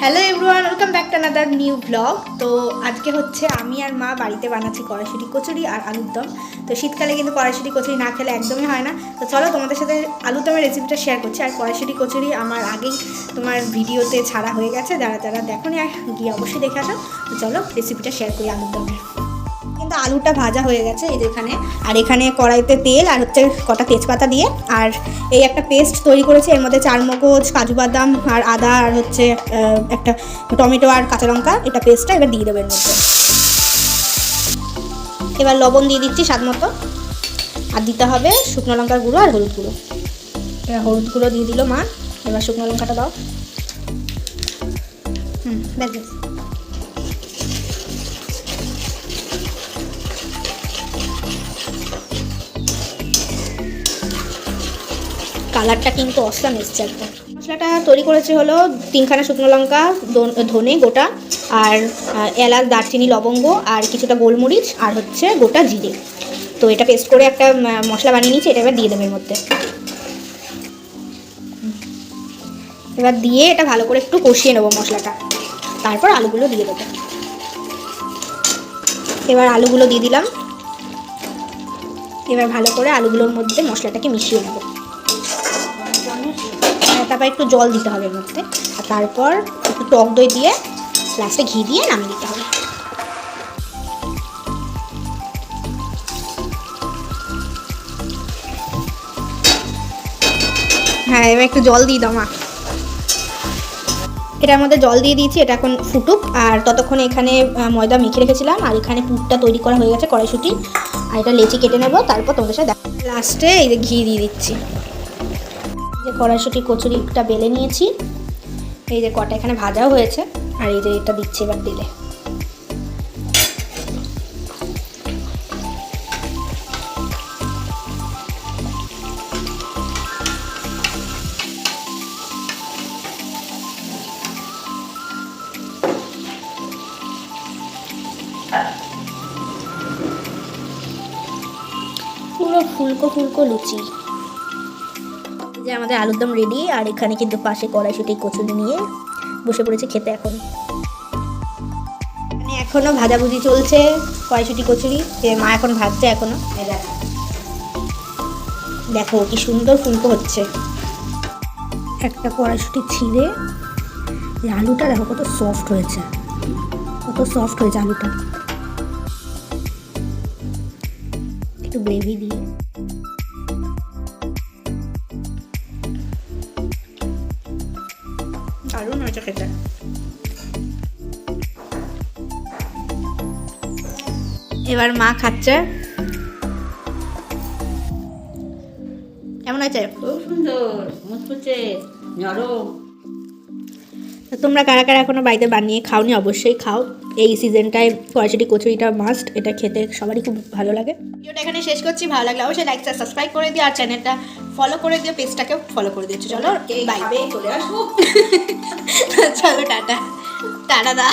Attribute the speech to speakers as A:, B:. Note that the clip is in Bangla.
A: Hello everyone, welcome back to another new blog. তো আজকে হচ্ছে আমি আর মা বাড়িতে বানাচ্ছি কড়াইশুঁটি কচুরি আর আলুর দম। তো শীতকালে কিন্তু কড়াইশুঁটি কচুরি না খেলে একদমই হয় না। তো চলো তোমাদের সাথে আলুর দমের রেসিপিটা শেয়ার করছি। আর কড়াইশুঁটি কচুরি আমার আগেই তোমার ভিডিওতে ছাড়া হয়ে গেছে, যারা যারা দেখোনি আর গিয়ে অবশ্যই দেখে আসো। তো চলো রেসিপিটা শেয়ার করি আলুর দমের। কিন্তু আলুটা ভাজা হয়ে গেছে এই যে এখানে, আর এখানে কড়াইতে তেল আর হচ্ছে কটা তেজপাতা দিয়ে আর এই একটা পেস্ট তৈরি করেছি। এর মধ্যে চারমগজ, কাজু বাদাম আর আদা আর হচ্ছে একটা টমেটো আর কাঁচা লঙ্কা, এটা পেস্টটা এবার দিয়ে দেবো এর মধ্যে। এবার লবণ দিয়ে দিচ্ছি স্বাদ মতো, আর দিতে হবে শুকনো লঙ্কার গুঁড়ো আর হলুদ গুঁড়ো। এবার হলুদ গুঁড়ো দিয়ে দিল মা, এবার শুকনো লঙ্কাটা দাও। ব্যাস ব্যাস। কালারটা কিন্তু অসাম এসছে একদম। মশলাটা তৈরি করেছে হলো 3খানা শুকনো লঙ্কা, ধনে গোটা, আর এলাচ, দারচিনি, লবঙ্গ, আর কিছুটা গোলমরিচ, আর হচ্ছে গোটা জিরে। তো এটা পেস্ট করে একটা মশলা বানিয়ে নিয়েছি, এটা এবার দিয়ে দেবো এর মধ্যে। এবার দিয়ে এটা ভালো করে একটু কষিয়ে নেবো মশলাটা, তারপর আলুগুলো দিয়ে দেবো। এবার আলুগুলো দিয়ে দিলাম। এবার ভালো করে আলুগুলোর মধ্যে মশলাটাকে মিশিয়ে নেবো। তারপর একটু জল দিতে হবে এর মধ্যে, আর তারপর একটু টক দই দিয়ে লাস্টে ঘি দিয়ে নামিয়ে দিতে হবে। হ্যাঁ, এবার একটু জল দিয়ে দাও মা। এটার মধ্যে জল দিয়ে দিয়েছি, এটা এখন ফুটুক। আর ততক্ষণে এখানে ময়দা মেখে রেখেছিলাম, আর এখানে পুরটা তৈরি করা হয়ে গেছে কড়াইশুঁটি। আর এটা লেচি কেটে নেবো, তারপর তোমাদের সাথে লাস্টে এই যে ঘি দিয়ে দিচ্ছি। যে কড়াইশুঁটি কচুরিটা বেলে নিয়েছি, এই যে কটা এখানে ভাজাও হয়েছে, আর এই যে এটা দিচ্ছি এবার দিলে। পুরো ফুলকো ফুলকো লুচি। যে আমাদের আলুর দম রেডি, আর এখানে কিন্তু পাশে কড়াইশুঁটি কচুরি নিয়ে বসে পড়েছে খেতে। এখন মানে এখনো ভাজাভুজি চলছে কড়াইশুঁটি কচুরি, যে মা এখন ভাজছে এখনো। দেখো কি সুন্দর ফুলকো হচ্ছে। একটা কড়াইশুঁটি ছিঁড়ে আলুটা দেখো কত সফট হয়েছে, কত সফট হয়েছে আলুটা। একটু গ্রেভি দিয়ে দারুণ হয়েছে খেতে। এবার মা খাচ্ছে। কেমন হয়েছে?
B: খুব সুন্দর, মুচমুচে, নরম।
A: তোমরা কারা কারা এখনো বাড়িতে বানিয়ে খাওনি অবশ্যই খাও। এই সিজনটায় কড়াইশুঁটি কচুরিটা মাস্ট, এটা খেতে সবারই খুব ভালো লাগে। ভিডিওটা এখানে শেষ করছি, ভালো লাগলে অবশ্যই লাইক সাবস্ক্রাইব করে দিও, আর চ্যানেলটা ফলো করে দিও, পেজটাকেও ফলো করে দিচ্ছ। চলো বাই,
B: চলে আসবো।
A: চলো টাটা টাটা দা।